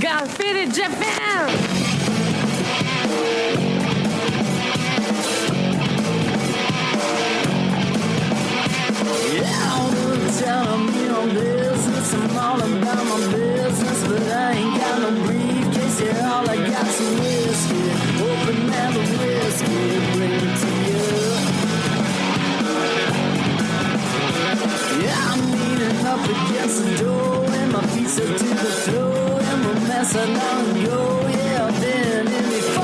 Got fitted Japan! Yeah, all the time I'm on business. I'm all about my business, but I ain't got no briefcase. Yeah, all I got's some whiskey. Open and the whiskey, bring it to you. Yeah, I'm leaning up against the door, and my feet set to the floor, and we're messing on go. Yeah, I've been in before.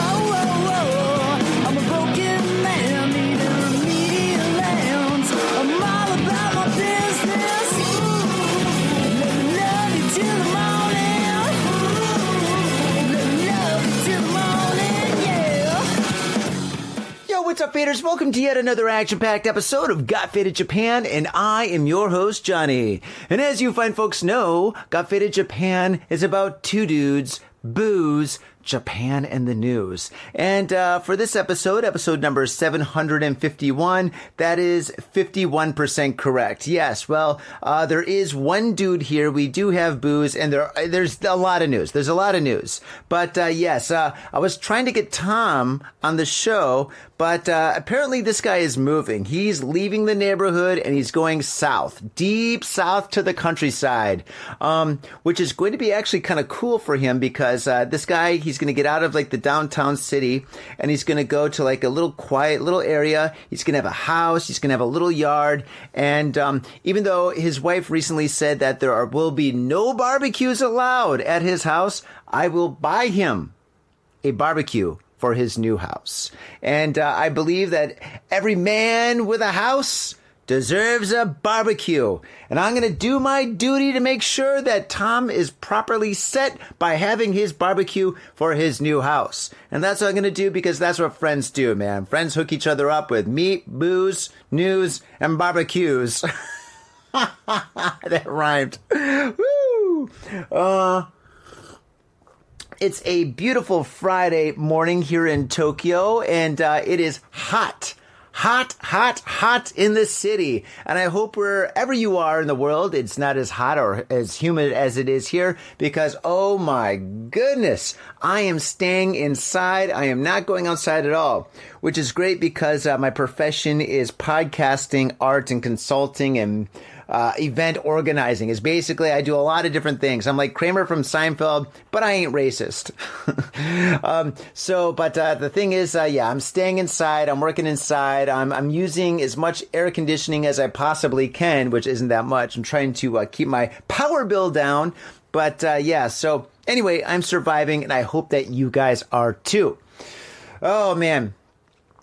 I'm a broken man, needing remedial lands. I'm all about my business. Let me love you till the morning. Let me love you till the morning, yeah. Yo, what's up, faders? Welcome to yet another action-packed episode of Got Faded Japan, and I am your host, Johnny. And as you fine folks know, Got Faded Japan is about two dudes, booze, Japan, and the news. And for this episode number 751, that is 51% correct. Yes, well, there is one dude here. We do have booze, and there's a lot of news. There's a lot of news. But yes, I was trying to get Tom on the show, but apparently this guy is moving. He's leaving the neighborhood, and he's going south, deep south to the countryside, which is going to be actually kind of cool for him because this guy, he's going to get out of like the downtown city, and he's going to go to like a little quiet little area. He's going to have a house. He's going to have a little yard. And even though his wife recently said that there will be no barbecues allowed at his house, I will buy him a barbecue for his new house. And I believe that every man with a house deserves a barbecue. And I'm going to do my duty to make sure that Tom is properly set by having his barbecue for his new house. And that's what I'm going to do because that's what friends do, man. Friends hook each other up with meat, booze, news, and barbecues. That rhymed. Woo! It's a beautiful Friday morning here in Tokyo, and it is hot. Hot in the city. And I hope wherever you are in the world, it's not as hot or as humid as it is here because, oh my goodness, I am staying inside. I am not going outside at all, which is great because my profession is podcasting, art, and consulting, and event organizing. Is basically I do a lot of different things. I'm like Kramer from Seinfeld, but I ain't racist. But the thing is, yeah, I'm staying inside. I'm working inside. I'm using as much air conditioning as I possibly can, which isn't that much. I'm trying to keep my power bill down. But yeah, so anyway, I'm surviving, and I hope that you guys are too. Oh, man.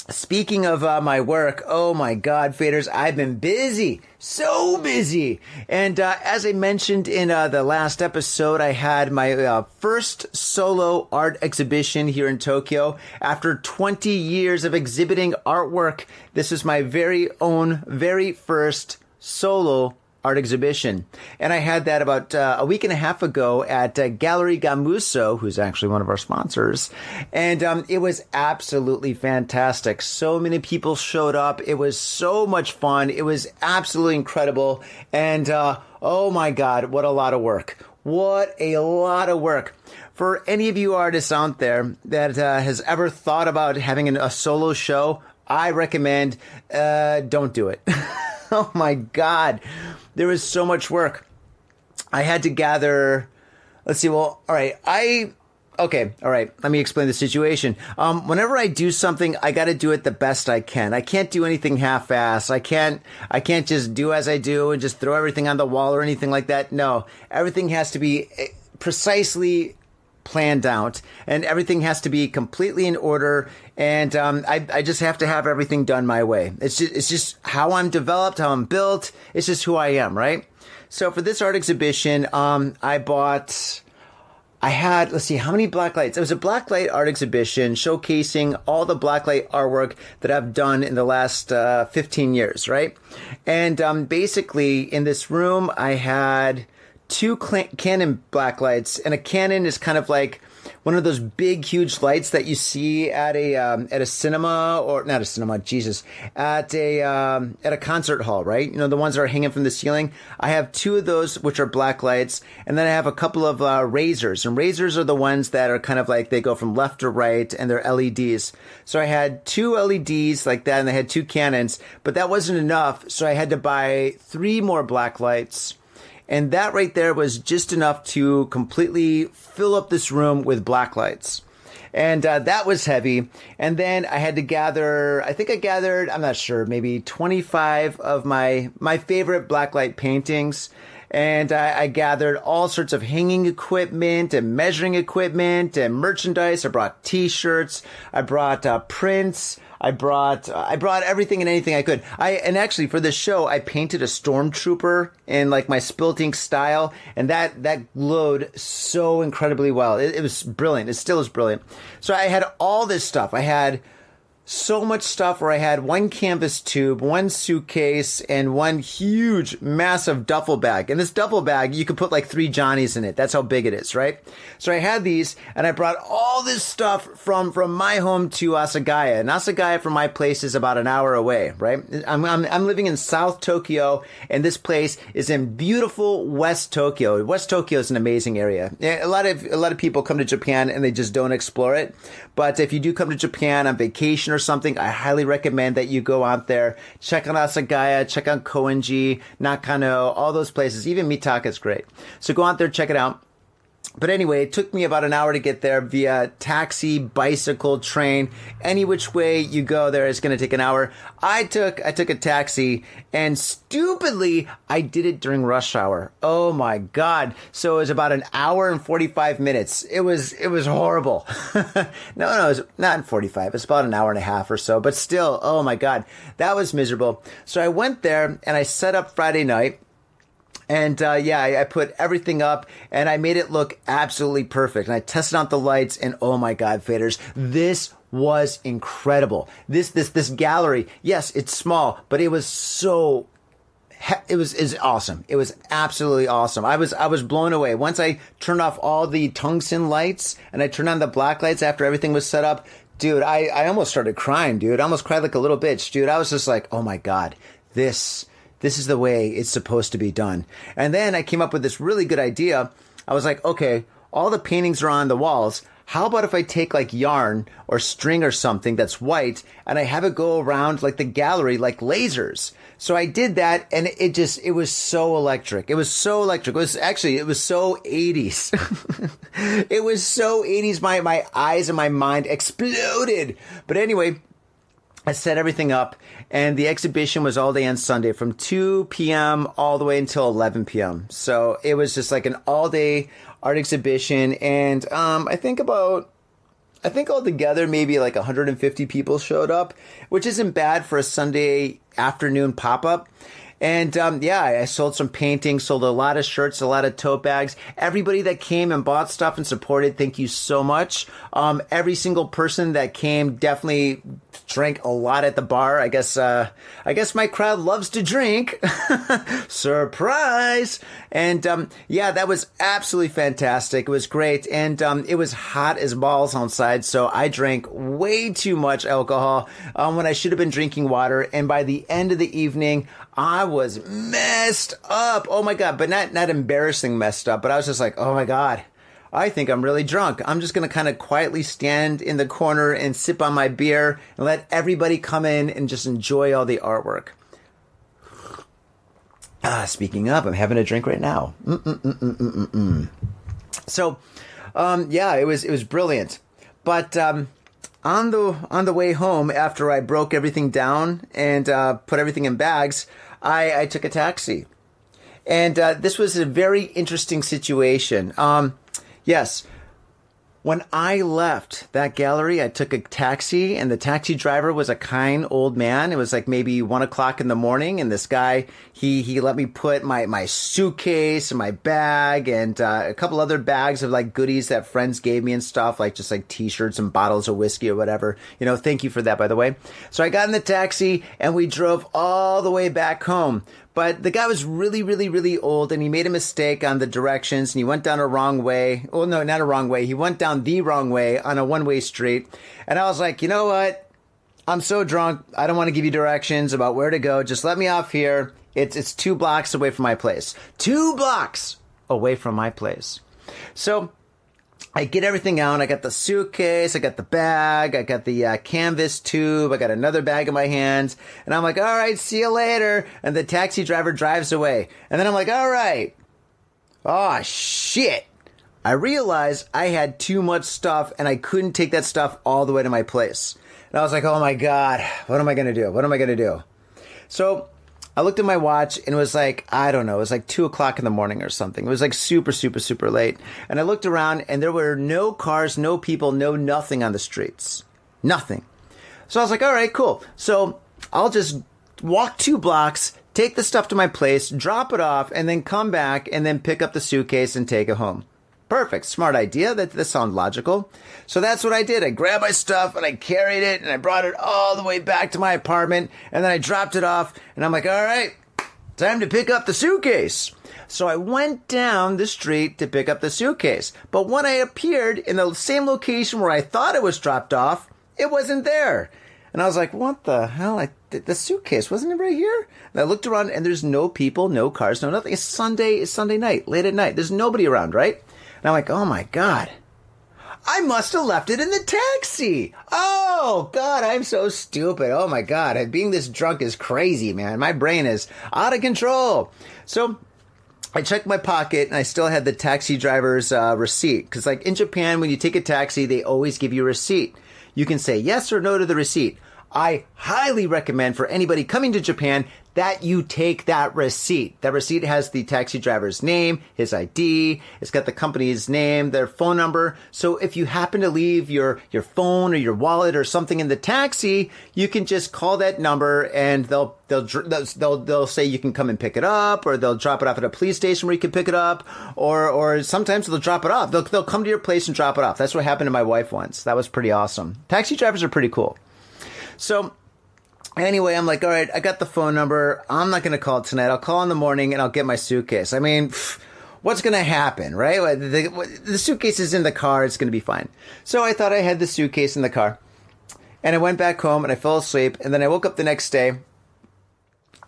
Speaking of my work, oh my God, faders, I've been busy, so busy. And as I mentioned in the last episode, I had my first solo art exhibition here in Tokyo. After 20 years of exhibiting artwork, this is my very first solo art exhibition. And I had that about a week and a half ago at Gallery Gamuso, who's actually one of our sponsors. And it was absolutely fantastic. So many people showed up. It was so much fun. It was absolutely incredible. And oh my God, what a lot of work. What a lot of work. For any of you artists out there that has ever thought about having a solo show, I recommend don't do it. Oh my God. There was so much work. I had to gather, let's see, well, all right. Okay, all right. Let me explain the situation. Whenever I do something, I got to do it the best I can. I can't do anything half-ass. I can't just do as I do and just throw everything on the wall or anything like that. No, everything has to be precisely planned out, and everything has to be completely in order. And I just have to have everything done my way. It's just how I'm developed, how I'm built. It's just who I am, right? So for this art exhibition, I had, let's see, how many blacklights? It was a blacklight art exhibition showcasing all the blacklight artwork that I've done in the last 15 years, right? And basically in this room, I had two Canon blacklights, and a Canon is kind of like one of those big, huge lights that you see at a cinema, or not a cinema, Jesus, at a concert hall, right? You know, the ones that are hanging from the ceiling. I have two of those, which are black lights, and then I have a couple of razors, and razors are the ones that are kind of like they go from left to right, and they're LEDs. So I had two LEDs like that, and I had two Canons, but that wasn't enough, so I had to buy 3 more black lights. And that right there was just enough to completely fill up this room with black lights. And that was heavy. And then I had to gather, I'm not sure, maybe 25 of my favorite blacklight paintings. And I gathered all sorts of hanging equipment and measuring equipment and merchandise. I brought T-shirts. I brought prints. I brought everything and anything I could. And actually for this show, I painted a stormtrooper in like my SPILT ink style, and that glowed so incredibly well. It was brilliant. It still is brilliant. So I had all this stuff. I had so much stuff where I had 1 canvas tube, 1 suitcase, and 1 huge, massive duffel bag. And this duffel bag, you could put like 3 Johnnies in it. That's how big it is, right? So I had these, and I brought all this stuff from my home to Asagaya. And Asagaya from my place is about an hour away, right? I'm living in South Tokyo, and this place is in beautiful West Tokyo. West Tokyo is an amazing area. A lot of people come to Japan and they just don't explore it. But if you do come to Japan on vacation or something, I highly recommend that you go out there, check out Asagaya, check out Koenji, Nakano, all those places. Even Mitaka is great. So go out there, check it out. But anyway, it took me about an hour to get there via taxi, bicycle, train. Any which way you go there, it's going to take an hour. I took a taxi, and stupidly, I did it during rush hour. Oh my God. So it was about an hour and 45 minutes. It was horrible. No, it was not 45. It's about an hour and a half or so. But still, oh my God, that was miserable. So I went there, and I set up Friday night. And I put everything up, and I made it look absolutely perfect. And I tested out the lights, and oh my God, faders, this was incredible. This gallery, yes, it's small, but it was so. It was awesome. It was absolutely awesome. I was blown away. Once I turned off all the tungsten lights and I turned on the black lights after everything was set up, dude, I almost started crying, dude. I almost cried like a little bitch, dude. I was just like, oh my God, this is the way it's supposed to be done. And then I came up with this really good idea. I was like, okay, all the paintings are on the walls. How about if I take like yarn or string or something that's white and I have it go around like the gallery like lasers? So I did that, and it was so electric. It was so electric. It was so 80s. It was so 80s. My eyes and my mind exploded. But anyway, I set everything up, and the exhibition was all day on Sunday from 2 p.m. all the way until 11 p.m. So it was just like an all-day art exhibition, and I think altogether maybe like 150 people showed up, which isn't bad for a Sunday afternoon pop-up. And I sold some paintings, sold a lot of shirts, a lot of tote bags. Everybody that came and bought stuff and supported, thank you so much. Every single person that came definitely drank a lot at the bar. I guess my crowd loves to drink. Surprise! And that was absolutely fantastic. It was great, and it was hot as balls outside, so I drank way too much alcohol when I should have been drinking water. And by the end of the evening, I was messed up. Oh my God. But not embarrassing messed up, but I was just like, oh my God, I think I'm really drunk. I'm just going to kind of quietly stand in the corner and sip on my beer and let everybody come in and just enjoy all the artwork. Speaking of, I'm having a drink right now. So, it was brilliant. But, on the way home, after I broke everything down and put everything in bags, I took a taxi. And this was a very interesting situation. Yes, when I left that gallery, I took a taxi, and the taxi driver was a kind old man. It was like maybe 1 o'clock in the morning, and this guy, he let me put my suitcase and my bag and a couple other bags of like goodies that friends gave me and stuff, like just like T-shirts and bottles of whiskey or whatever. You know, thank you for that, by the way. So I got in the taxi, and we drove all the way back home. But the guy was really, really, really old, and he made a mistake on the directions, and he went down a wrong way. Well, no, not a wrong way. He went down the wrong way on a one-way street. And I was like, you know what? I'm so drunk. I don't want to give you directions about where to go. Just let me off here. It's 2 blocks away from my place. 2 blocks away from my place. So I get everything out. I got the suitcase. I got the bag. I got the canvas tube. I got another bag in my hands. And I'm like, all right, see you later. And the taxi driver drives away. And then I'm like, all right. Oh, shit. I realized I had too much stuff and I couldn't take that stuff all the way to my place. And I was like, oh my God, what am I going to do? What am I going to do? So I looked at my watch and it was like, I don't know, it was like 2 o'clock in the morning or something. It was like super, super, super late. And I looked around and there were no cars, no people, no nothing on the streets. Nothing. So I was like, all right, cool. So I'll just walk 2 blocks, take the stuff to my place, drop it off, and then come back and then pick up the suitcase and take it home. Perfect. Smart idea. That sounds logical. So that's what I did. I grabbed my stuff and I carried it and I brought it all the way back to my apartment and then I dropped it off and I'm like, all right, time to pick up the suitcase. So I went down the street to pick up the suitcase. But when I appeared in the same location where I thought it was dropped off, it wasn't there. And I was like, what the hell? The suitcase, wasn't it right here? And I looked around and there's no people, no cars, no nothing. It's Sunday night, late at night. There's nobody around, right? And I'm like, oh my God, I must have left it in the taxi. Oh God, I'm so stupid. Oh my God, being this drunk is crazy, man. My brain is out of control. So I checked my pocket and I still had the taxi driver's receipt. Because like in Japan, when you take a taxi, they always give you a receipt. You can say yes or no to the receipt. I highly recommend for anybody coming to Japan that you take that receipt. That receipt has the taxi driver's name, his ID, it's got the company's name, their phone number. So if you happen to leave your phone or your wallet or something in the taxi, you can just call that number and they'll say you can come and pick it up, or they'll drop it off at a police station where you can pick it up, or sometimes they'll drop it off. They'll come to your place and drop it off. That's what happened to my wife once. That was pretty awesome. Taxi drivers are pretty cool. So anyway, I'm like, all right, I got the phone number. I'm not going to call tonight. I'll call in the morning and I'll get my suitcase. I mean, what's going to happen, right? The suitcase is in the car. It's going to be fine. So I thought I had the suitcase in the car. And I went back home and I fell asleep. And then I woke up the next day,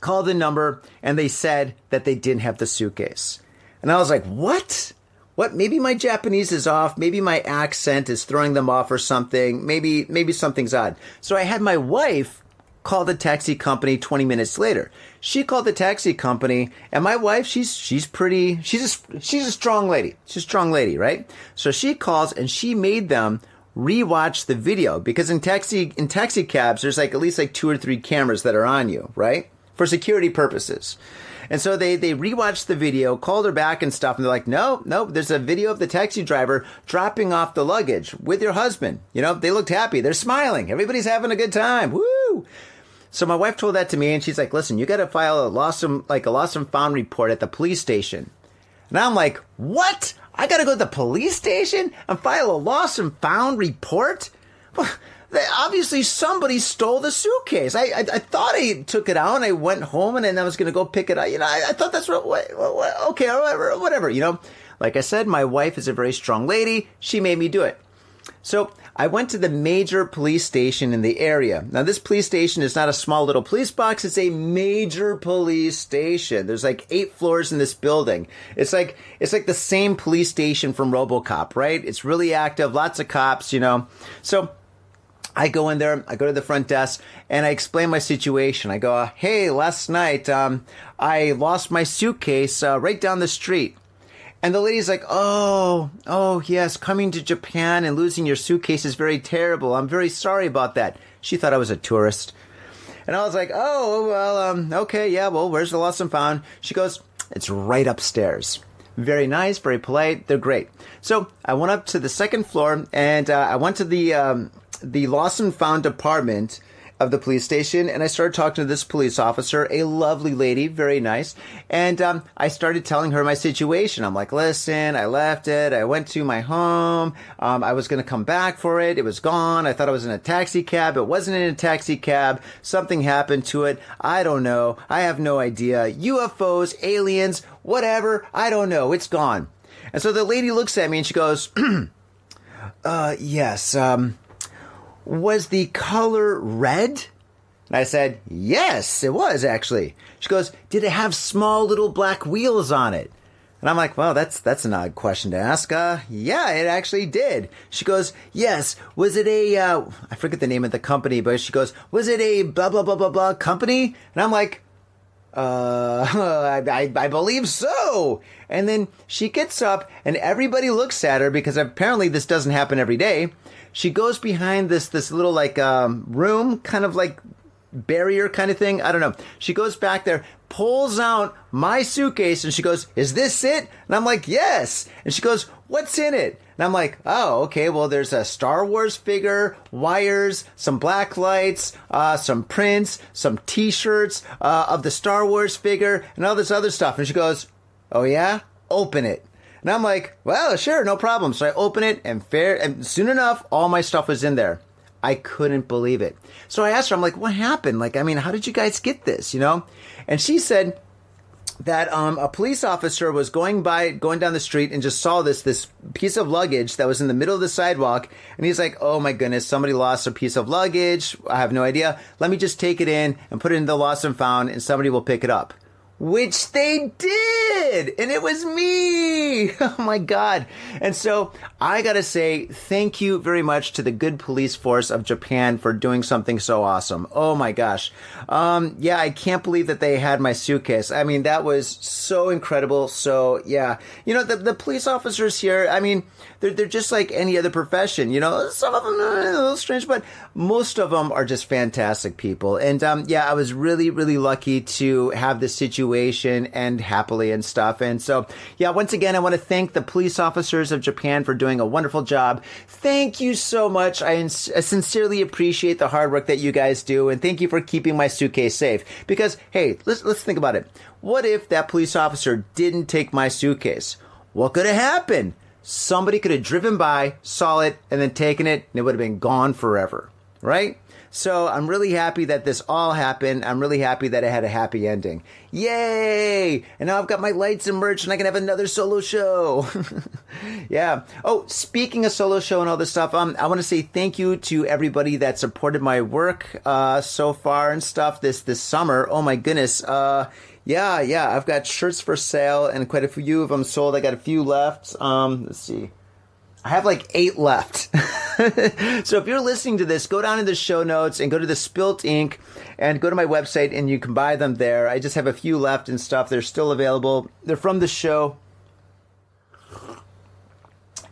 called the number, and they said that they didn't have the suitcase. And I was like, what? What? Maybe my Japanese is off. Maybe my accent is throwing them off or something. Maybe something's odd. So I had my wife call the taxi company 20 minutes later. She called the taxi company, and my wife, she's a strong lady. She's a strong lady, right? So she calls and she made them rewatch the video, because in taxi cabs, there's like at least like 2 or 3 cameras that are on you, right? For security purposes. And so they rewatched the video, called her back and stuff, and they're like, no, there's a video of the taxi driver dropping off the luggage with your husband. You know, they looked happy. They're smiling. Everybody's having a good time. Woo! So my wife told that to me, and she's like, listen, you got to file a lost and found report at the police station. And I'm like, what? I got to go to the police station and file a lost and found report? Well, obviously somebody stole the suitcase. I thought I took it out and I went home and then I was going to go pick it up. You know, I thought that's okay, whatever, you know. Like I said, my wife is a very strong lady. She made me do it. So I went to the major police station in the area. Now, this police station is not a small little police box. It's a major police station. There's like 8 floors in this building. It's like the same police station from RoboCop, right? It's really active, lots of cops, you know. So I go in there, I go to the front desk, and I explain my situation. I go, hey, last night I lost my suitcase right down the street. And the lady's like, oh, yes, coming to Japan and losing your suitcase is very terrible. I'm very sorry about that. She thought I was a tourist. And I was like, oh, well, okay, yeah, well, where's the lost and found? She goes, it's right upstairs. Very nice, very polite. They're great. So I went up to the second floor, and I went to the lost and found department of the police station, and I started talking to this police officer, a lovely lady, very nice, and I started telling her my situation. I'm like, listen, I left it, I went to my home, I was going to come back for it, it was gone, I thought I was in a taxi cab, it wasn't in a taxi cab, something happened to it, I don't know, I have no idea, UFOs, aliens, whatever, I don't know, it's gone. And so the lady looks at me and she goes, yes, was the color red? And I said, yes, it was actually. She goes, did it have small little black wheels on it? And I'm like, well, that's an odd question to ask. Yeah, it actually did. She goes, yes, was it I forget the name of the company, but she goes, was it a blah, blah, blah, blah, blah company? And I'm like, I believe so. And then she gets up and everybody looks at her because apparently this doesn't happen every day. She goes behind this little like room, kind of like barrier kind of thing. I don't know. She goes back there, pulls out my suitcase, and she goes, is this it? And I'm like, yes. And she goes, what's in it? And I'm like, oh, okay, well, there's a Star Wars figure, wires, some black lights, some prints, some T-shirts of the Star Wars figure, and all this other stuff. And she goes, oh, yeah? Open it. And I'm like, well, sure, no problem. So I open it, and soon enough, all my stuff was in there. I couldn't believe it. So I asked her, I'm like, what happened? Like, I mean, how did you guys get this, you know? And she said that a police officer was going down the street and just saw this piece of luggage that was in the middle of the sidewalk. And he's like, oh my goodness, somebody lost a piece of luggage. I have no idea. Let me just take it in and put it in the lost and found, and somebody will pick it up. Which they did! And it was me! Oh my God. And so I gotta say thank you very much to the good police force of Japan for doing something so awesome. Oh my gosh. Yeah, I can't believe that they had my suitcase. I mean, that was so incredible. So yeah, you know, the police officers here, I mean, they're just like any other profession, you know. Some of them are a little strange, but most of them are just fantastic people. And yeah, I was really, really lucky to have this situation end happily and stuff. And so, yeah, once again, I want to thank the police officers of Japan for doing a wonderful job. Thank you so much. I sincerely appreciate the hard work that you guys do, and thank you for keeping my suitcase safe. Because, hey, let's think about it. What if that police officer didn't take my suitcase? What could have happened? Somebody could have driven by, saw it, and then taken it, and it would have been gone forever, right? So I'm really happy that this all happened. I'm really happy that it had a happy ending. Yay! And now I've got my lights and merch, and I can have another solo show. Yeah. Oh, speaking of solo show and all this stuff, I want to say thank you to everybody that supported my work so far and stuff this summer. Oh my goodness. Yeah, I've got shirts for sale, and quite a few of them sold. I got a few left. Let's see. I have like 8 left. So if you're listening to this, go down in the show notes and go to the SPILT Inc. and go to my website, and you can buy them there. I just have a few left and stuff. They're still available. They're from the show.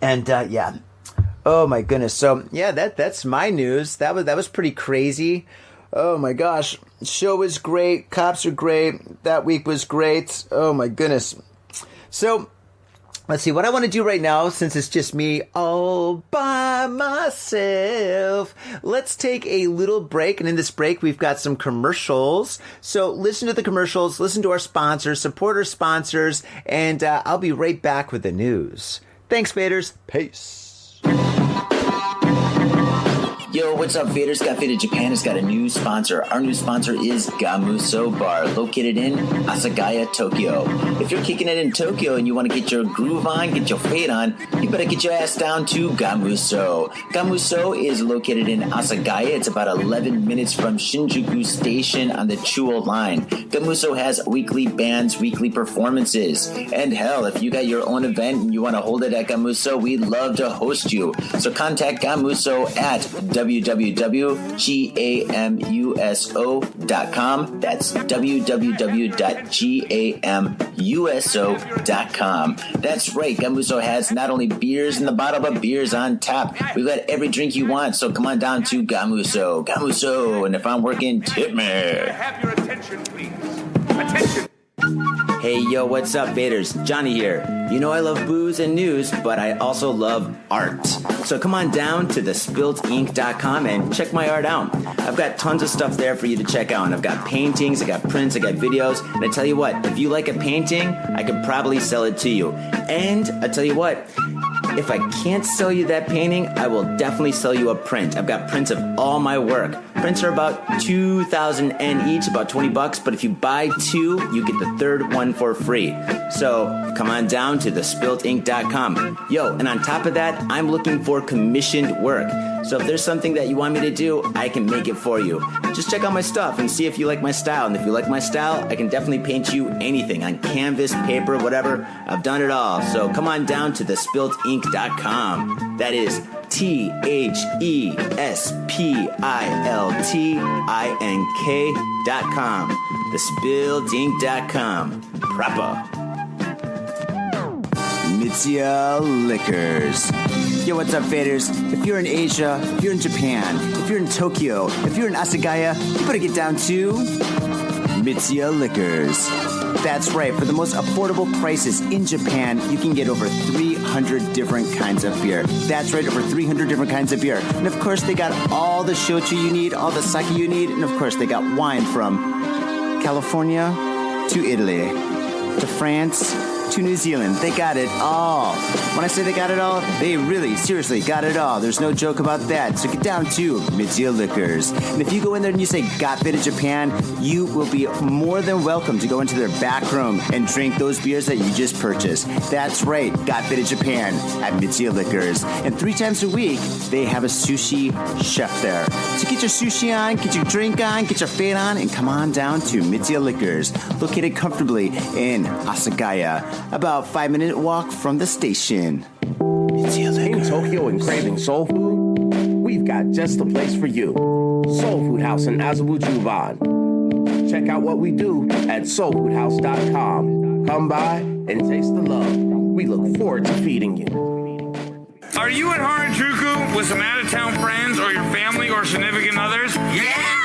And yeah. Oh my goodness. So yeah, that's my news. That was pretty crazy. Oh my gosh. Show was great. Cops are great. That week was great. Oh my goodness. So let's see what I want to do right now, since it's just me all by myself. Let's take a little break. And in this break, we've got some commercials. So listen to the commercials, listen to our sponsors, support our sponsors, and I'll be right back with the news. Thanks, Faders. Peace. Yo, what's up, Faders? Got Faded Japan has got a new sponsor. Our new sponsor is Gamuso Bar, located in Asagaya, Tokyo. If you're kicking it in Tokyo and you want to get your groove on, get your fade on, you better get your ass down to Gamuso. Gamuso is located in Asagaya. It's about 11 minutes from Shinjuku Station on the Chuo line. Gamuso has weekly bands, weekly performances. And hell, if you got your own event and you want to hold it at Gamuso, we'd love to host you. So contact Gamuso at www.gamuso.com. That's www.gamuso.com. That's right, Gamuso has not only beers in the bottle, but beers on tap. We've got every drink you want, so come on down to Gamuso. Gamuso, and if I'm working, tip me. Have your attention, please. Attention. Hey, yo, what's up, Vaders? Johnny here. You know I love booze and news, but I also love art. So come on down to thespiltink.com and check my art out. I've got tons of stuff there for you to check out. I've got paintings, I got prints, I got videos. And I tell you what, if you like a painting, I could probably sell it to you. And I tell you what, if I can't sell you that painting, I will definitely sell you a print. I've got prints of all my work. Prints are about 2,000 yen each, about $20, but if you buy two, you get the third one for free. So come on down to thespiltink.com. Yo, and on top of that, I'm looking for commissioned work. So if there's something that you want me to do, I can make it for you. Just check out my stuff and see if you like my style. And if you like my style, I can definitely paint you anything on canvas, paper, whatever. I've done it all. So come on down to thespiltink.com. That is THESPILTINK.com. Thespiltink.com. Proper. Mitsuya Liquors. Yo, what's up, faders? If you're in Asia, if you're in Japan, if you're in Tokyo, if you're in Asagaya, you better get down to Mitsuya Liquors. That's right. For the most affordable prices in Japan, you can get over 300 different kinds of beer. That's right, over 300 different kinds of beer. And of course, they got all the shochu you need, all the sake you need, and of course, they got wine from California to Italy to France to New Zealand. They got it all. When I say they got it all, they really, seriously got it all. There's no joke about that. So get down to Mitsuya Liquors. And if you go in there and you say, Got Faded Japan, you will be more than welcome to go into their back room and drink those beers that you just purchased. That's right, Got Faded Japan at Mitsuya Liquors. And 3 times a week, they have a sushi chef there. So get your sushi on, get your drink on, get your fade on, and come on down to Mitsuya Liquors, located comfortably in Asagaya, about 5-minute walk from the station. In Tokyo and craving soul food? We've got just the place for you. Soul Food House in Azabu-Juban. Check out what we do at soulfoodhouse.com. Come by and taste the love. We look forward to feeding you. Are you in Harajuku with some out-of-town friends or your family or significant others? Yeah!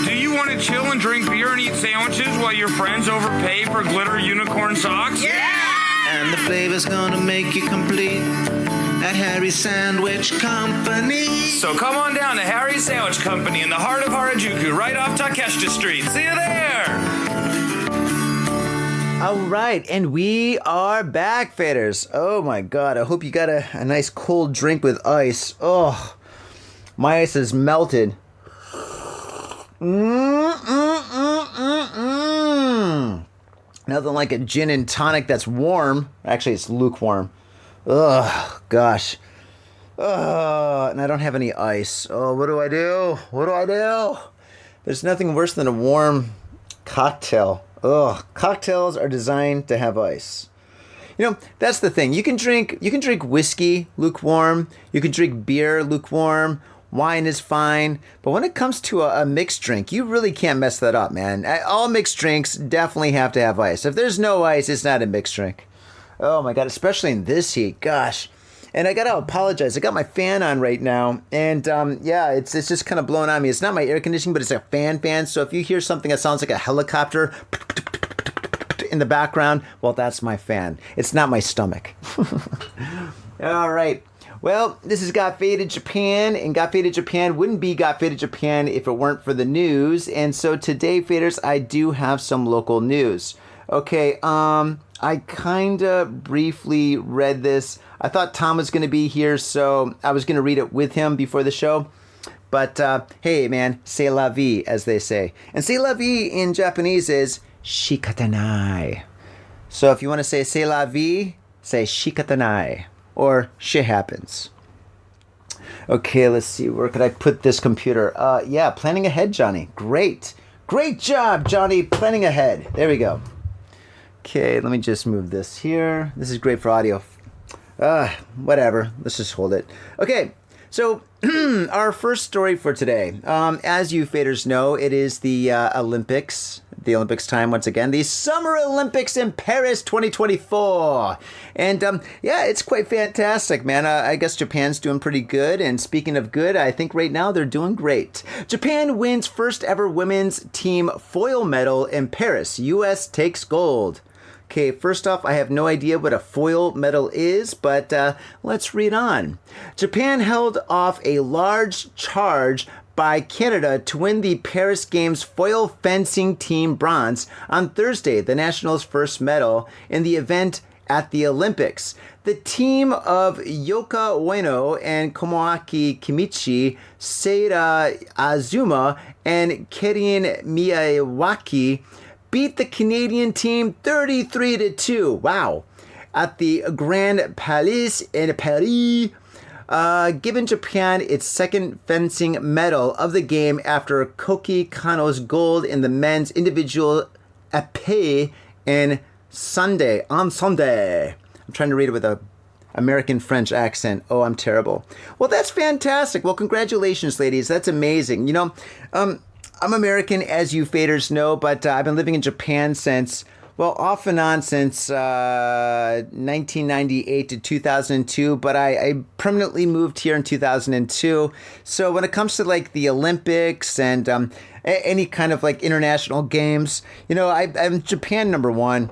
Do you want to chill and drink beer and eat sandwiches while your friends overpay for glitter unicorn socks? Yeah! And the flavor's gonna make you complete at Harry's Sandwich Company. So come on down to Harry's Sandwich Company in the heart of Harajuku, right off Takeshita Street. See you there! All right, and we are back, faders. Oh my God, I hope you got a nice cold drink with ice. Oh, my ice is melted. Nothing like a gin and tonic that's warm. Actually, it's lukewarm. Ugh, gosh. And I don't have any ice. Oh, what do I do? What do I do? There's nothing worse than a warm cocktail. Ugh, cocktails are designed to have ice. You know, that's the thing. You can drink whiskey lukewarm. You can drink beer lukewarm. Wine is fine, but when it comes to a mixed drink, you really can't mess that up, man. All mixed drinks definitely have to have ice. If there's no ice, it's not a mixed drink. Oh my God, especially in this heat, gosh. And I gotta apologize. I got my fan on right now, and yeah, it's just kind of blowing on me. It's not my air conditioning, but it's a fan. So if you hear something that sounds like a helicopter in the background, well, that's my fan. It's not my stomach. All right. Well, this is Got Faded Japan, and Got Faded Japan wouldn't be Got Faded Japan if it weren't for the news. And so today, faders, I do have some local news. Okay, I kind of briefly read this. I thought Tom was going to be here, so I was going to read it with him before the show. But hey, man, c'est la vie, as they say. And c'est la vie in Japanese is shikatanai. So if you want to say c'est la vie, say shikatanai. Or shit happens. Okay, let's see. Where could I put this computer? Yeah, planning ahead, Johnny. Great. Great job, Johnny. Planning ahead. There we go. Okay, let me just move this here. This is great for audio. Whatever. Let's just hold it. Okay, so our first story for today. As you faders know, it is the Olympics the Olympics time once again. The Summer Olympics in Paris 2024. And yeah, it's quite fantastic, man. I guess Japan's doing pretty good. And speaking of good, I think right now they're doing great. Japan wins first ever women's team foil medal in Paris. U.S. takes gold. Okay, first off, I have no idea what a foil medal is, but let's read on. Japan held off a large charge by Canada to win the Paris Games foil fencing team bronze on Thursday, the nationals' first medal in the event at the Olympics. The team of Yoka Ueno and Komoaki Kimichi, Seira Azuma, and Kerin Miyawaki beat the Canadian team 33-2. Wow. At the Grand Palais in Paris, giving Japan its second fencing medal of the game after Koki Kano's gold in the men's individual épée on Sunday. I'm trying to read it with a American French accent. Oh, I'm terrible. Well, that's fantastic. Well, congratulations, ladies. That's amazing. You know, I'm American, as you faders know, but I've been living in Japan since, well, off and on since 1998 to 2002, but I permanently moved here in 2002. So when it comes to like the Olympics and any kind of like international games, you know, I'm Japan number one,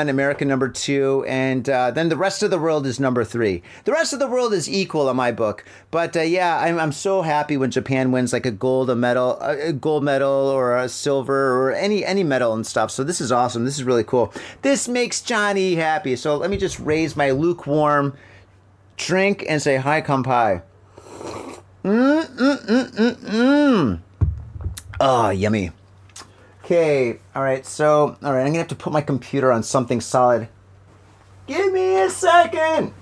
America number two, and then the rest of the world is number three. The rest of the world is equal in my book. But yeah, I'm so happy when Japan wins like a gold medal or a silver or any medal and stuff. So this is awesome. This is really cool. This makes Johnny happy. So let me just raise my lukewarm drink and say hi, kampai. Oh, yummy. Okay, all right, I'm going to have to put my computer on something solid. Give me a second.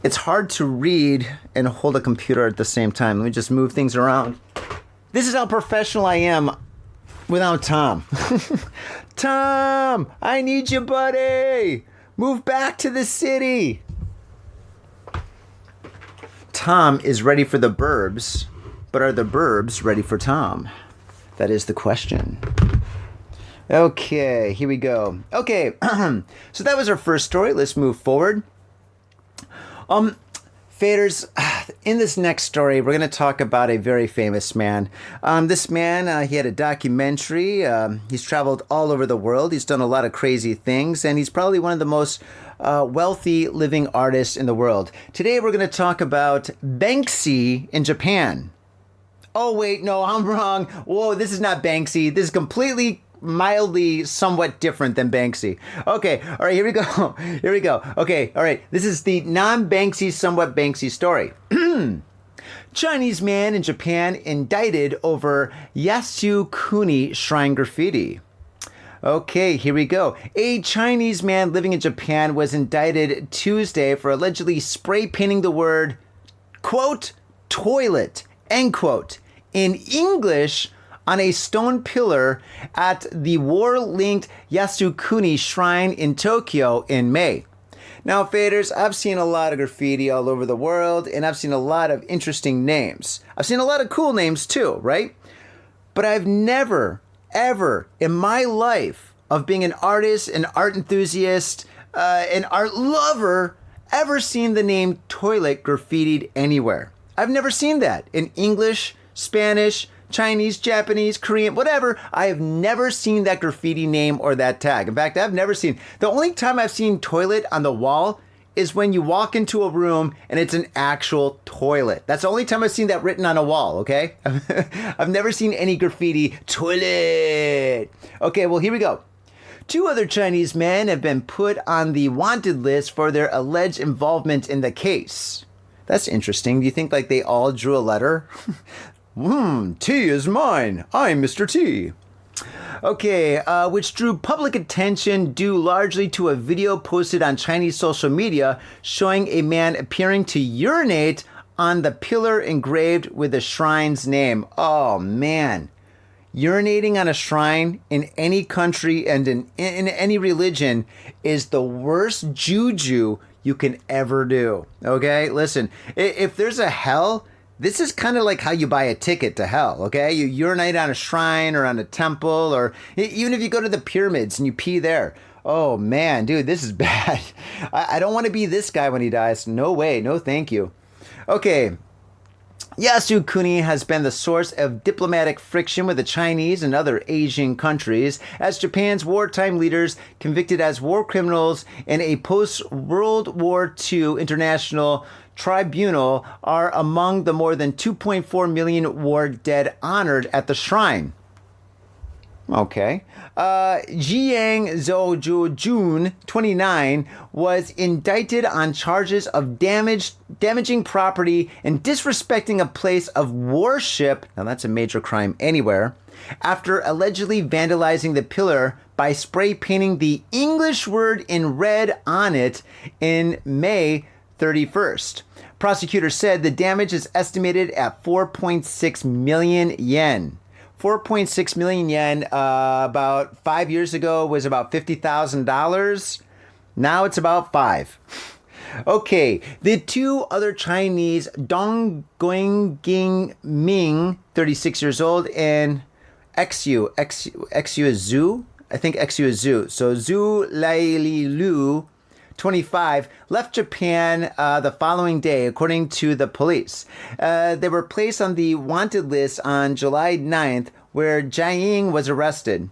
It's hard to read and hold a computer at the same time. Let me just move things around. This is how professional I am without Tom. Tom, I need you, buddy. Move back to the city. Tom is ready for the burbs, but are the burbs ready for Tom? That is the question. Okay, here we go. Okay, so that was our first story. Let's move forward. Faders, in this next story, we're going to talk about a very famous man. This man, he had a documentary. He's traveled all over the world. He's done a lot of crazy things, and he's probably one of the most wealthy living artists in the world. Today, we're going to talk about Banksy in Japan. Oh, wait, no, I'm wrong. Whoa, this is not Banksy. This is completely, mildly, somewhat different than Banksy. Okay, all right, here we go. Okay, all right, this is the non-Banksy, somewhat Banksy story. Chinese man in Japan indicted over Yasukuni shrine graffiti. Okay, here we go. A Chinese man living in Japan was indicted Tuesday for allegedly spray painting the word, quote, toilet, end quote, in English on a stone pillar at the war-linked Yasukuni Shrine in Tokyo in May. Now, faders, I've seen a lot of graffiti all over the world, and I've seen a lot of interesting names. I've seen a lot of cool names too, right? But I've never, ever in my life of being an artist, an art enthusiast, an art lover, ever seen the name toilet graffitied anywhere. I've never seen that in English, Spanish, Chinese, Japanese, Korean, whatever. I have never seen that graffiti name or that tag. In fact, I've never seen. The only time I've seen toilet on the wall is when you walk into a room and it's an actual toilet. That's the only time I've seen that written on a wall, okay? I've never seen any graffiti, toilet. Okay, well, here we go. 2 other Chinese men have been put on the wanted list for their alleged involvement in the case. That's interesting. Do you think like they all drew a letter? T is mine. I'm Mr. T. Okay, which drew public attention due largely to a video posted on Chinese social media showing a man appearing to urinate on the pillar engraved with the shrine's name. Oh, man. Urinating on a shrine in any country and in any religion is the worst juju you can ever do. Okay, listen, if there's a hell, this is kind of like how you buy a ticket to hell, okay? You urinate on a shrine or on a temple, or even if you go to the pyramids and you pee there. Oh, man, dude, this is bad. I don't want to be this guy when he dies. No way. No, thank you. Okay. Yasukuni has been the source of diplomatic friction with the Chinese and other Asian countries, as Japan's wartime leaders, convicted as war criminals in a post-World War II international tribunal, are among the more than 2.4 million war dead honored at the shrine. Okay. Jiang Zhou Jun, 29, was indicted on charges of damaging property and disrespecting a place of worship. Now that's a major crime anywhere. After allegedly vandalizing the pillar by spray painting the English word in red on it in May 31st. Prosecutors said the damage is estimated at 4.6 million yen. 4.6 million yen about 5 years ago was about $50,000. Now it's about 5. Okay, the two other Chinese, Dong Guangjing Ming, 36 years old, and Xu is Zhu? I think Xu is Zhu. So Zhu Laililu, 25, left Japan the following day, according to the police. They were placed on the wanted list on July 9th, where Jiang was arrested.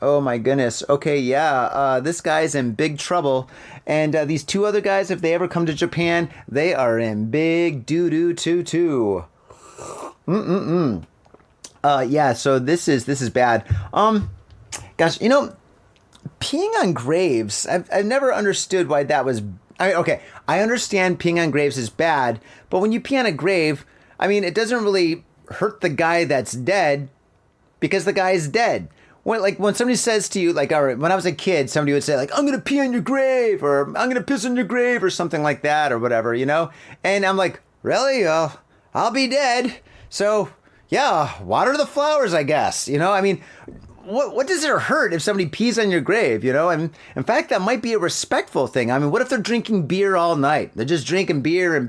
Oh my goodness. Okay, yeah, this guy's in big trouble. And these two other guys, if they ever come to Japan, they are in big doo-doo too. Yeah, so this is bad. Gosh, you know, peeing on graves, I've never understood why that was... okay, I understand peeing on graves is bad, but when you pee on a grave, I mean, it doesn't really hurt the guy that's dead because the guy is dead. When somebody says to you, like, all right, when I was a kid, somebody would say, like, I'm going to pee on your grave, or I'm going to piss on your grave, or something like that, or whatever, you know? And I'm like, really? I'll be dead. So, yeah, water the flowers, I guess. You know, I mean... What does it hurt if somebody pees on your grave, you know? And in fact, that might be a respectful thing. I mean, what if they're drinking beer all night? They're just drinking beer and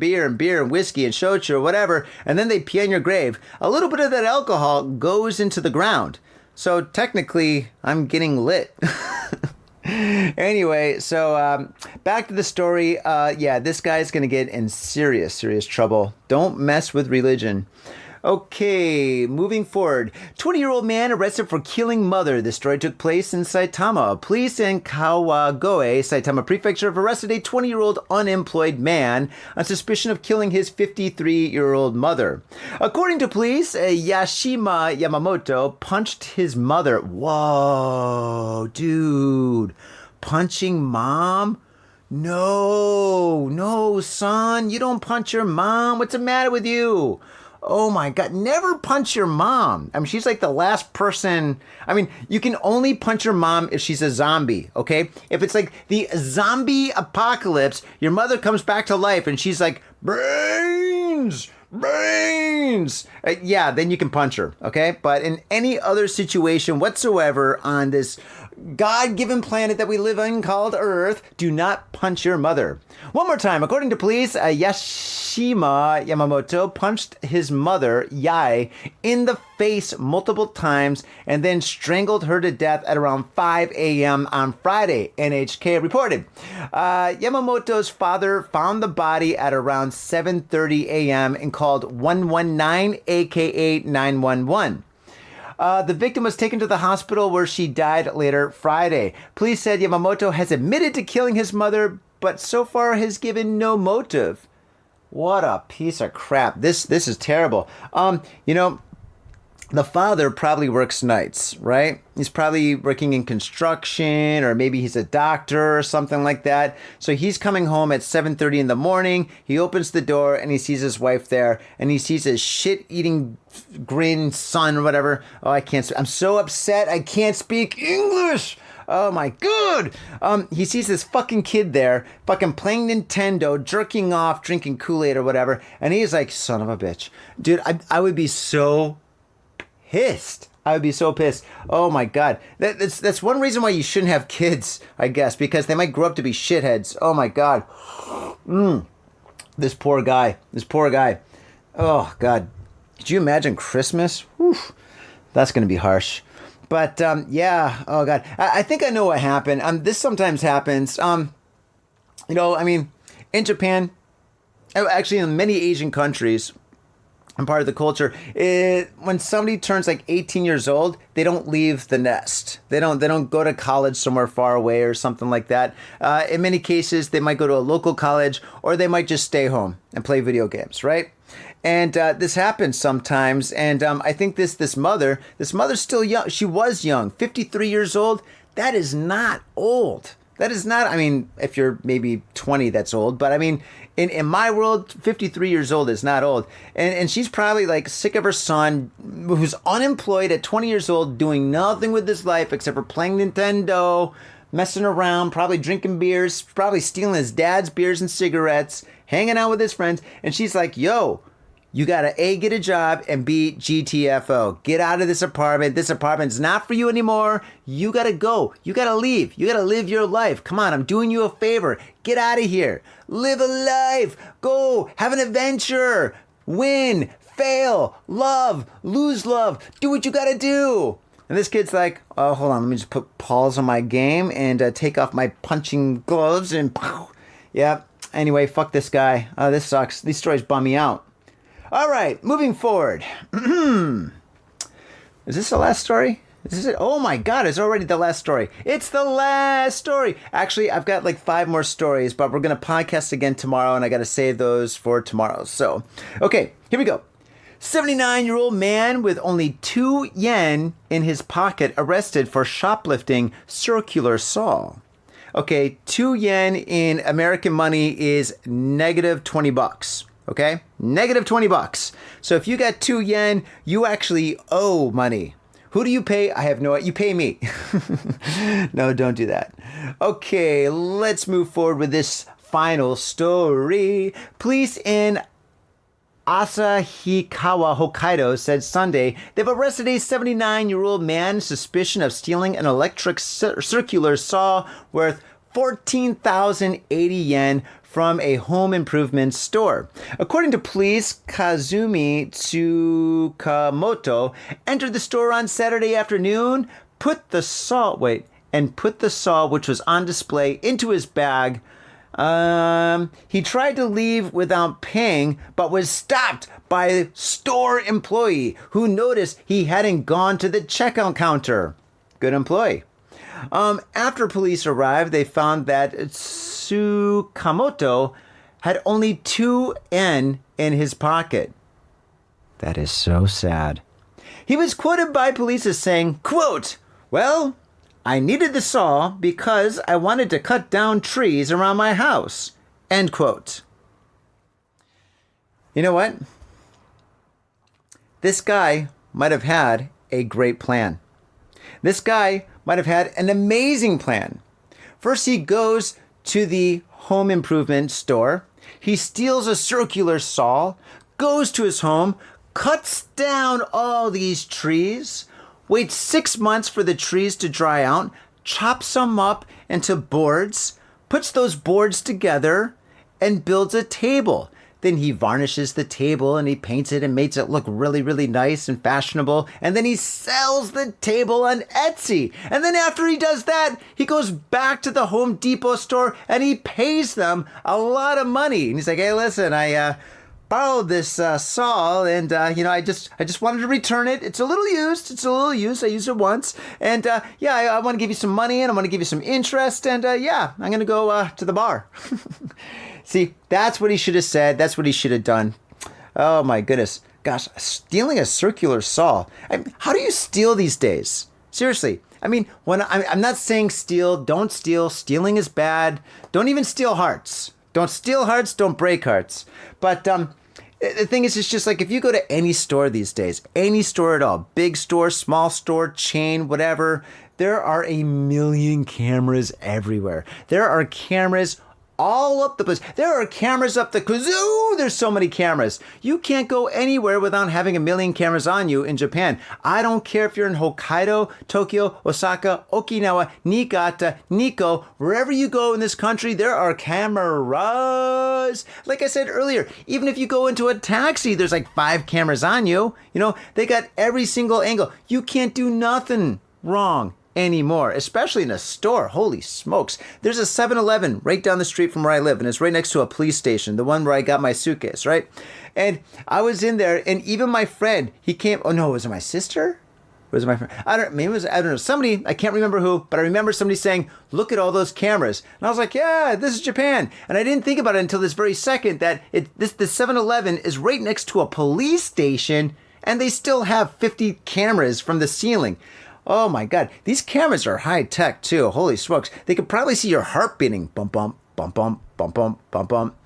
whiskey and shochu or whatever, and then they pee on your grave. A little bit of that alcohol goes into the ground. So technically, I'm getting lit. Anyway, so back to the story. Yeah, this guy's going to get in serious trouble. Don't mess with religion. Okay, moving forward. 20-year-old man arrested for killing mother. This story took place in Saitama. Police in Kawagoe, Saitama Prefecture, have arrested a 20-year-old unemployed man on suspicion of killing his 53-year-old mother. According to police, Yashima Yamamoto punched his mother. Whoa, dude. Punching mom? No, son. You don't punch your mom. What's the matter with you? Oh my God, never punch your mom. I mean, she's like the last person. I mean, you can only punch your mom if she's a zombie, okay? If it's like the zombie apocalypse, your mother comes back to life and she's like, brains. Yeah, then you can punch her, okay? But in any other situation whatsoever on this God-given planet that we live in called Earth, do not punch your mother. One more time, according to police, Yashima Yamamoto punched his mother, Yai, in the face multiple times and then strangled her to death at around 5 a.m. on Friday, NHK reported. Yamamoto's father found the body at around 7:30 a.m. and called 119, aka 911. The victim was taken to the hospital where she died later Friday. Police said Yamamoto has admitted to killing his mother, but so far has given no motive. What a piece of crap. This is terrible. You know, the father probably works nights, right? He's probably working in construction, or maybe he's a doctor or something like that. So he's coming home at 7:30 in the morning. He opens the door and he sees his wife there, and he sees his shit-eating grin son or whatever. Oh, I'm so upset. I can't speak English. Oh my God. He sees this fucking kid there, fucking playing Nintendo, jerking off, drinking Kool-Aid or whatever. And he's like, son of a bitch. Dude, I would be so pissed. I would be so pissed. Oh my God. That's one reason why you shouldn't have kids, I guess, because they might grow up to be shitheads. Oh my God. This poor guy. Oh, God. Could you imagine Christmas? Whew. That's going to be harsh. But, yeah. Oh, God. I think I know what happened. This sometimes happens. In Japan, actually in many Asian countries, and part of the culture, when somebody turns like 18 years old, they don't leave the nest. They don't go to college somewhere far away or something like that. In many cases, they might go to a local college, or they might just stay home and play video games, right? And this happens sometimes. And I think this mother's still young. She was young, 53 years old. That is not old. That is not, if you're maybe 20, that's old. But in my world, 53 years old is not old. And she's probably like sick of her son, who's unemployed at 20 years old, doing nothing with his life except for playing Nintendo, messing around, probably drinking beers, probably stealing his dad's beers and cigarettes, hanging out with his friends. And she's like, yo, you gotta A, get a job, and B, GTFO. Get out of this apartment. This apartment's not for you anymore. You gotta go. You gotta leave. You gotta live your life. Come on, I'm doing you a favor. Get out of here. Live a life. Go. Have an adventure. Win. Fail. Love. Lose love. Do what you gotta do. And this kid's like, oh, hold on. Let me just put pause on my game and take off my punching gloves and pow. Yeah. Anyway, fuck this guy. This sucks. These stories bum me out. All right, moving forward. Is this the last story? Is this it? Oh my God, it's already the last story. It's the last story. Actually, I've got like 5 more stories, but we're going to podcast again tomorrow, and I got to save those for tomorrow. So, okay, here we go. 79-year-old man with only 2 yen in his pocket arrested for shoplifting circular saw. Okay, 2 yen in American money is negative $20. Okay, negative $20. So if you got 2 yen, you actually owe money. Who do you pay? I have no idea. You pay me. No, don't do that. Okay, let's move forward with this final story. Police in Asahikawa, Hokkaido said Sunday they've arrested a 79-year-old man suspicion of stealing an electric circular saw worth 14,080 yen from a home improvement store. According to police, Kazumi Tsukamoto entered the store on Saturday afternoon, put the saw, which was on display, into his bag. He tried to leave without paying, but was stopped by a store employee who noticed he hadn't gone to the checkout counter. Good employee. After police arrived, they found that Tsukamoto had only 2 yen in his pocket. That is so sad. He was quoted by police as saying, quote, well, I needed the saw because I wanted to cut down trees around my house. End quote. You know what? This guy might have had a great plan. This guy might have had an amazing plan. First, he goes to the home improvement store. He steals a circular saw, goes to his home, cuts down all these trees, waits 6 months for the trees to dry out, chops them up into boards, puts those boards together, and builds a table. Then he varnishes the table and he paints it and makes it look really, really nice and fashionable. And then he sells the table on Etsy. And then after he does that, he goes back to the Home Depot store and he pays them a lot of money. And he's like, hey, listen, I borrowed this saw and, I just wanted to return it. It's a little used. I used it once. And, I want to give you some money and I want to give you some interest. And, I'm going to go to the bar. See, that's what he should have said. That's what he should have done. Oh, my goodness. Gosh, stealing a circular saw. How do you steal these days? Seriously. When I'm not saying steal, don't steal. Stealing is bad. Don't even steal hearts. Don't steal hearts. Don't break hearts. But the thing is, it's just like if you go to any store these days, any store at all, big store, small store, chain, whatever, there are a million cameras everywhere. There are cameras all up the place. There are cameras up the kazoo. There's so many cameras. You can't go anywhere without having a million cameras on you in Japan. I don't care if you're in Hokkaido, Tokyo, Osaka, Okinawa, Niigata, Nikko, wherever you go in this country, there are cameras. Like I said earlier, even if you go into a taxi, there's like 5 cameras on you. You know, they got every single angle. You can't do nothing wrong anymore, especially in a store. Holy smokes. There's a 7-Eleven right down the street from where I live, and it's right next to a police station, the one where I got my suitcase, right? And I was in there, and even my friend, he came, oh no, was it my sister? Was it my friend? I don't know, somebody, I can't remember who, but I remember somebody saying, look at all those cameras. And I was like, yeah, this is Japan. And I didn't think about it until this very second that the 7-Eleven is right next to a police station, and they still have 50 cameras from the ceiling. Oh my God, these cameras are high tech too. Holy smokes. They could probably see your heart beating. Bump, bump, bump, bump, bump, bump, bump, bump.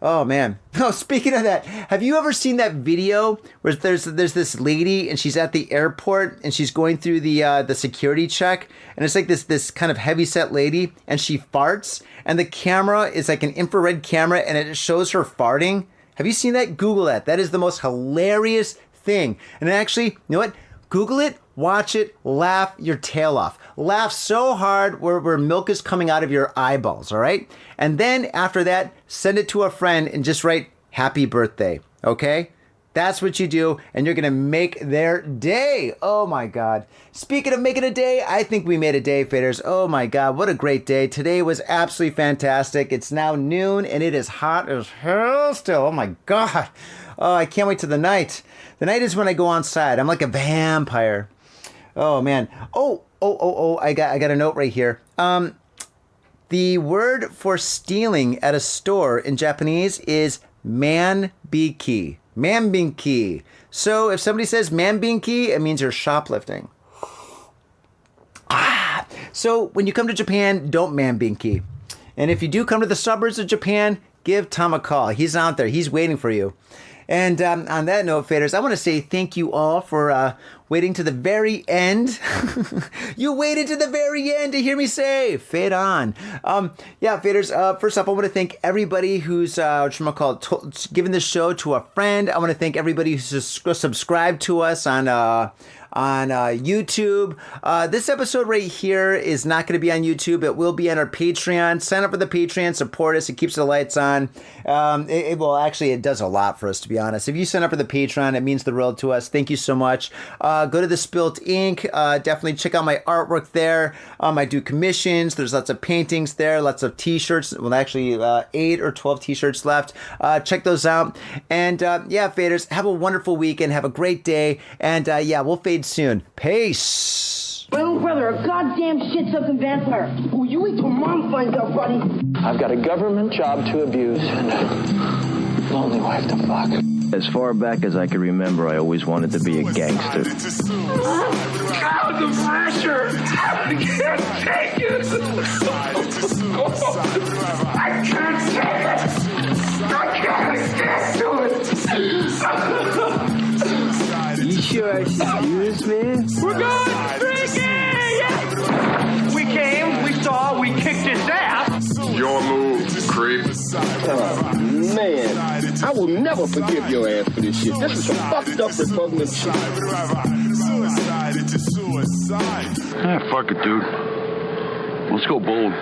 Oh man. Oh, speaking of that, have you ever seen that video where there's this lady and she's at the airport and she's going through the security check, and it's like this kind of heavyset lady, and she farts, and the camera is like an infrared camera and it shows her farting? Have you seen that? Google that. That is the most hilarious thing. And actually, you know what? Google it, watch it, laugh your tail off. Laugh so hard where milk is coming out of your eyeballs, all right? And then after that, send it to a friend and just write, happy birthday, okay? That's what you do, and you're going to make their day. Oh, my God. Speaking of making a day, I think we made a day, faders. Oh, my God, what a great day. Today was absolutely fantastic. It's now noon, and it is hot as hell still. Oh, my God. Oh, I can't wait till the night. The night is when I go outside. I'm like a vampire. Oh, man. Oh, I got a note right here. The word for stealing at a store in Japanese is manbiki. Manbiki. So if somebody says manbiki, it means you're shoplifting. So when you come to Japan, don't manbiki. And if you do come to the suburbs of Japan, give Tom a call. He's out there. He's waiting for you. And on that note, faders, I want to say thank you all for waiting to the very end. You waited to the very end to hear me say, fade on. Yeah, faders, first off, I want to thank everybody who's, giving this show to a friend. I want to thank everybody who's subscribed to us on YouTube. This episode right here is not going to be on YouTube. It will be on our Patreon. Sign up for the Patreon, support us. It keeps the lights on. It does a lot for us, to be honest. If you sign up for the Patreon, it means the world to us. Thank you so much. Go to the SPILT Inc. Definitely check out my artwork there. I do commissions. There's lots of paintings there, lots of t-shirts. Well, actually 8 or 12 t-shirts left. Check those out. And yeah, faders, have a wonderful weekend. Have a great day. And yeah, we'll fade soon. Peace. My little brother, a goddamn shit-sucking vampire. Oh, you wait till Mom finds out, buddy. I've got a government job to abuse and a lonely wife to fuck. As far back as I can remember, I always wanted to be a gangster. God, the pressure! I can't take it! I can't take it! I can't stick to it! You sure excuse me? We're going freaking! We came, we saw, we kicked his ass! Your move, creep. Oh, man. I will never forgive your ass for this shit. This is some fucked up repugnant shit. Suicide into suicide. Ah, fuck it, dude. Let's go bold.